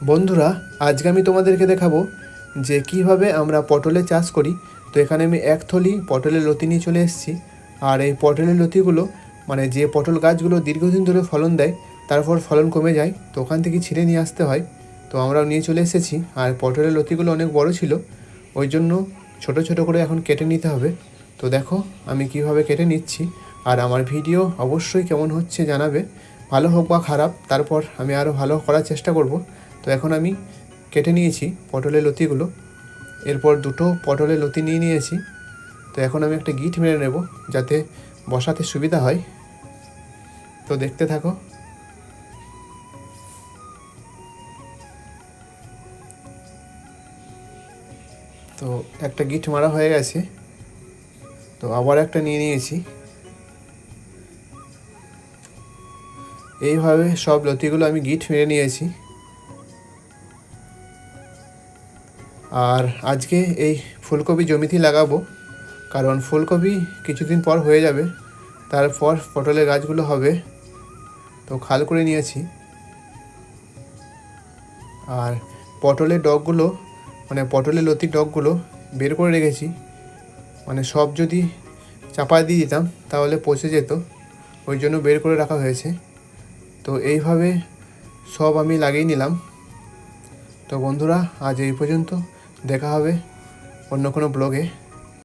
বন্ধুরা, আজকে আমি তোমাদেরকে দেখাবো যে কিভাবে আমরা পটলের চাষ করি। তো এখানে আমি এক থলি পটলের লতি নিয়ে চলে এসেছি। আর এই পটলের লতিগুলো মানে যে পটল গাছগুলো দীর্ঘদিন ধরে ফলন দেয়, তারপর ফলন কমে যায়, তো ওখান থেকে ছিঁড়ে নিয়ে আসতে হয়। তো আমরাও নিয়ে চলে এসেছি। আর পটলের লতিগুলো অনেক বড় ছিল, ওই জন্য ছোট ছোট করে এখন কেটে নিতে হবে। তো দেখো আমি কিভাবে কেটে নিচ্ছি। আর আমার ভিডিও অবশ্যই কেমন হচ্ছে জানাবে, ভালো হোক বা খারাপ, তারপর আমি আরও ভালো করার চেষ্টা করব। তো এখন আমি কেটে নিয়েছি পটলের লতিগুলো। এরপর দুটো পটলের লতি নিয়ে নিয়েছি। তো এখন আমি একটা গিঁট মেরে নেব যাতে বসাতে সুবিধা হয়। তো দেখতে থাকো। তো একটা গিঁট মারা হয়ে গেছে, তো আবার একটা নিয়ে নিয়েছি। এইভাবে সব লতিগুলো আমি গিঁট মেরে নিয়েছি। আর আজকে এই ফুলকপি জমিতেই লাগাবো, কারণ ফুলকপি কিছুদিন পর হয়ে যাবে, তারপর পটলের গাছগুলো হবে। তো খাল করে নিয়েছি। আর পটলের ডগগুলো মানে পটলের লতির ডগগুলো বের করে রেখেছি। মানে সব যদি চাপা দিয়ে দিতাম তাহলে পচে যেত, ওই জন্য বের করে রাখা হয়েছে। তো এইভাবে সব আমি লাগিয়ে নিলাম। তো বন্ধুরা, আজ এই পর্যন্ত। দেখা হবে অন্য কোনো ব্লগে।